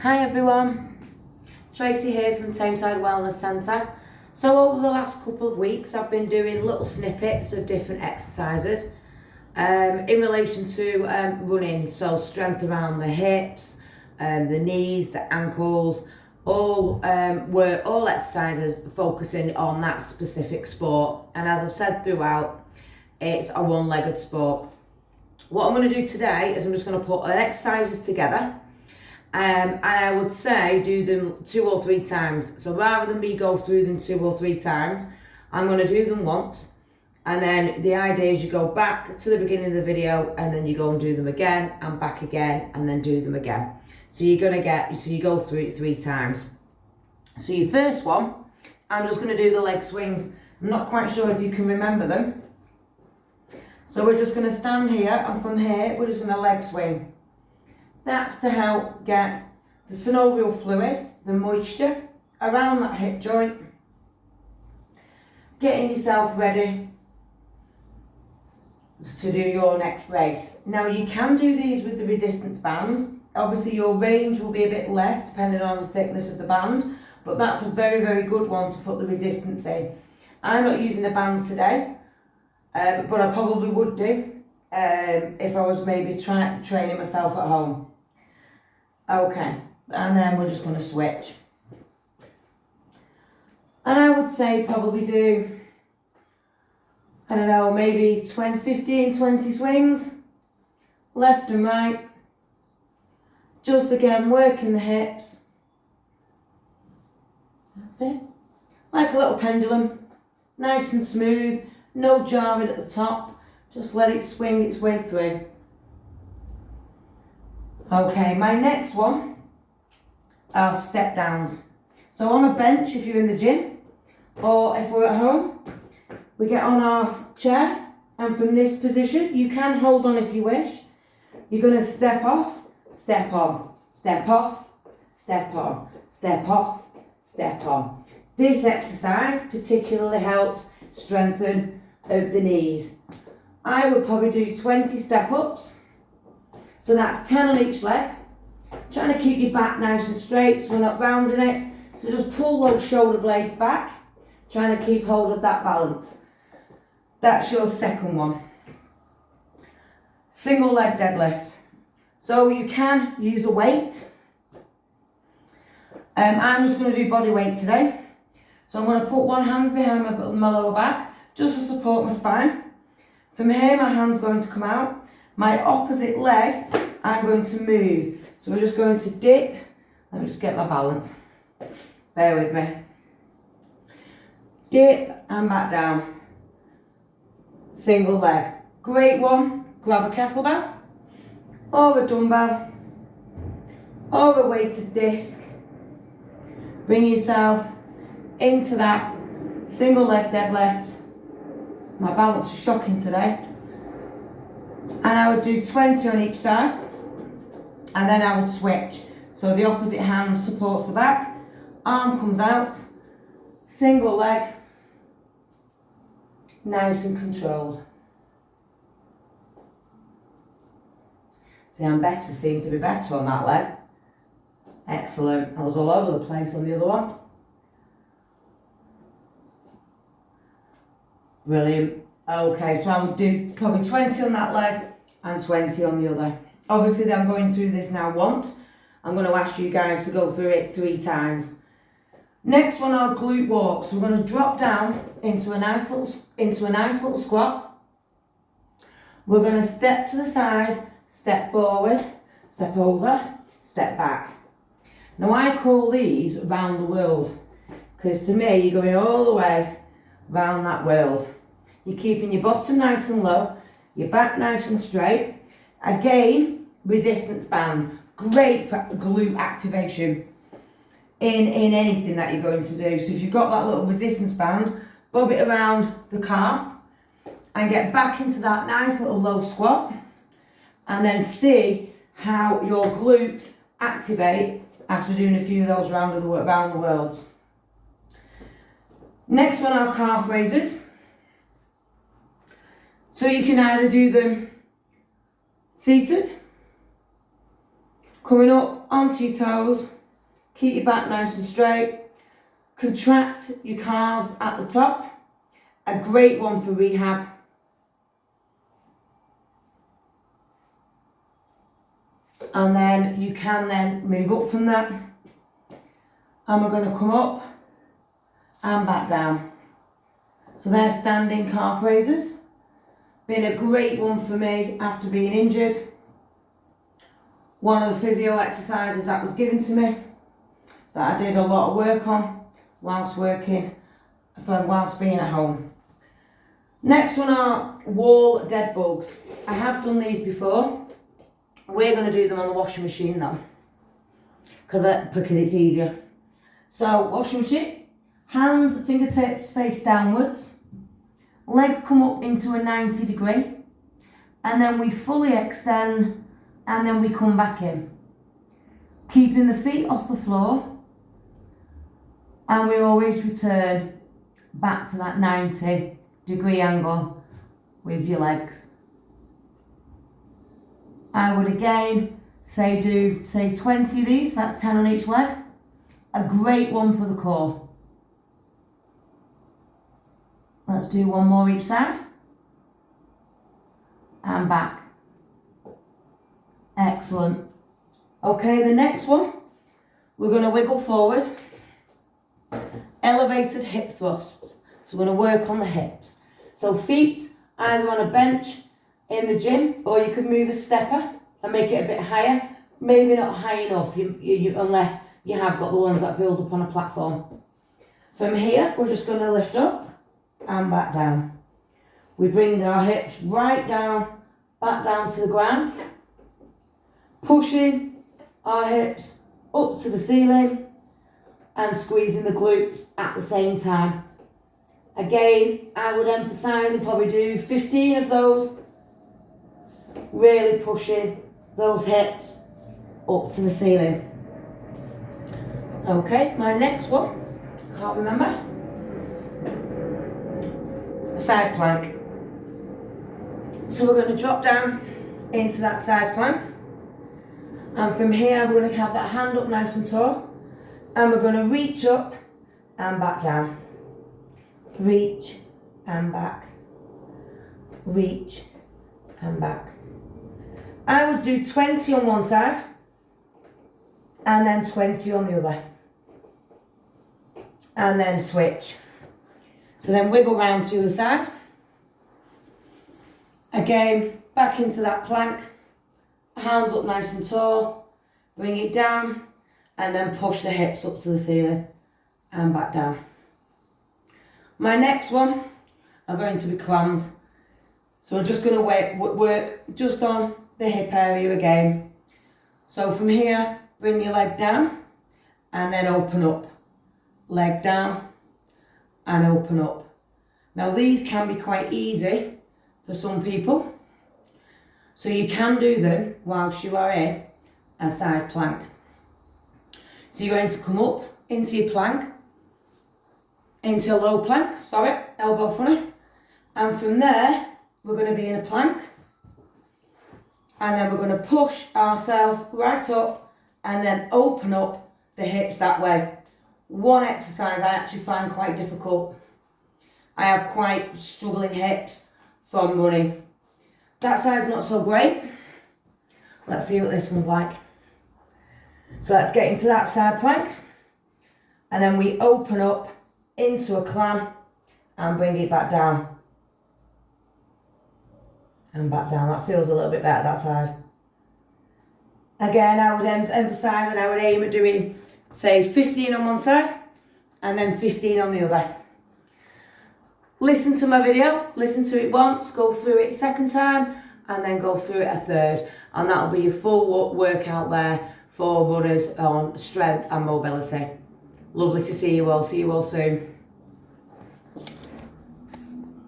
Hi everyone, Tracy here from Tameside Wellness Centre. So over the last couple of weeks I've been doing little snippets of different exercises in relation to running, so strength around the hips, the knees, the ankles, all exercises focusing on that specific sport. And as I've said throughout, it's a one-legged sport. What I'm going to do today is I'm just going to put exercises together. And I would say do them 2 or 3 times. So rather than me go through them 2 or 3 times, I'm going to do them once. And then the idea is you go back to the beginning of the video and then you go and do them again and back again and then do them again. So you go through it 3 times. So your first one, I'm just going to do the leg swings. I'm not quite sure if you can remember them. So we're just going to stand here, and from here we're just going to leg swing. That's to help get the synovial fluid, the moisture, around that hip joint, getting yourself ready to do your next race. Now you can do these with the resistance bands. Obviously your range will be a bit less depending on the thickness of the band, but that's a very, very good one to put the resistance in. I'm not using a band today, but I probably would do if I was maybe training myself at home. Okay, and then we're just going to switch. And I would say probably do, I don't know, maybe 15, 20 swings, left and right. Just again, working the hips. That's it. Like a little pendulum, nice and smooth, no jarring at the top. Just let it swing its way through. Okay, my next one are step downs. So on a bench if you're in the gym, or if we're at home, we get on our chair, and from this position, you can hold on if you wish. You're going to step off, step on, step off, step on, step off, step on. This exercise particularly helps strengthen of the knees. I would probably do 20 step ups. So that's 10 on each leg. Trying to keep your back nice and straight so we're not rounding it. So just pull those shoulder blades back, trying to keep hold of that balance. That's your second one. Single leg deadlift. So you can use a weight. I'm just going to do body weight today. So I'm going to put one hand behind my lower back just to support my spine. From here my hand's going to come out. My opposite leg, I'm going to move. So we're just going to dip. Let me just get my balance. Bear with me. Dip and back down. Single leg. Great one. Grab a kettlebell or a dumbbell or a weighted disc. Bring yourself into that single leg deadlift. My balance is shocking today. And I would do 20 on each side, and then I would switch. So the opposite hand supports the back, arm comes out, single leg, nice and controlled. See, seem to be better on that leg. Excellent. I was all over the place on the other one. Brilliant. Okay, so I would do probably 20 on that leg and 20 on the other. Obviously, I'm going through this now once. I'm going to ask you guys to go through it 3 times. Next one are glute walks. We're going to drop down into a nice little squat. We're going to step to the side, step forward, step over, step back. Now I call these round the world, because to me you're going all the way round that world. You're keeping your bottom nice and low, your back nice and straight. Again, resistance band, great for glute activation in anything that you're going to do. So if you've got that little resistance band, bob it around the calf and get back into that nice little low squat, and then see how your glutes activate after doing a few of those around the world. Next one are calf raises. So you can either do them seated Coming up onto your toes, keep your back nice and straight. Contract your calves at the top. A great one for rehab. And then you can then move up from that. And we're going to come up and back down. So they're standing calf raises. Been a great one for me after being injured. One of the physio exercises that was given to me that I did a lot of work on whilst being at home. Next one are wall dead bugs. I have done these before. We're going to do them on the washing machine now because it's easier. So washing machine, hands, fingertips face downwards, legs come up into a 90 degree, and then we fully extend, and then we come back in, keeping the feet off the floor, and we always return back to that 90 degree angle with your legs. I would again say do 20 of these, that's 10 on each leg. A great one for the core. Let's do one more each side. And back. Excellent. Okay, the next one, we're going to wiggle forward. Elevated hip thrusts. So we're going to work on the hips. So feet either on a bench in the gym, or you could move a stepper and make it a bit higher. Maybe not high enough unless you have got the ones that build up on a platform. From here, we're just going to lift up and back down. We bring our hips right down, back down to the ground, pushing our hips up to the ceiling and squeezing the glutes at the same time. Again, I would emphasise and probably do 15 of those, really pushing those hips up to the ceiling. Okay, my next one, can't remember. Side plank. So we're going to drop down into that side plank, and from here we're going to have that hand up nice and tall, and we're going to reach up and back down. Reach and back. Reach and back. I would do 20 on one side and then 20 on the other, and then switch. So then wiggle round to the other side. Again, back into that plank, hands up nice and tall, bring it down, and then push the hips up to the ceiling and back down. My next one are going to be clams. So we're just going to work just on the hip area again. So from here, bring your leg down and then open up. Leg down and open up. Now these can be quite easy for some people, so you can do them whilst you are in a side plank. So you're going to come up into your plank, into a low plank, elbow funny, and from there we're going to be in a plank, and then we're going to push ourselves right up and then open up the hips that way. One exercise I actually find quite difficult. I have quite struggling hips from running. That side's not so great. Let's see what this one's like. So let's get into that side plank, and then we open up into a clam and bring it back down. And back down. That feels a little bit better, that side. Again, I would emphasise and I would aim at doing, say, 15 on one side and then 15 on the other. Listen to my video, listen to it once, go through it a second time, and then go through it a third. And that'll be your full workout there for runners on strength and mobility. Lovely to see you all. See you all soon.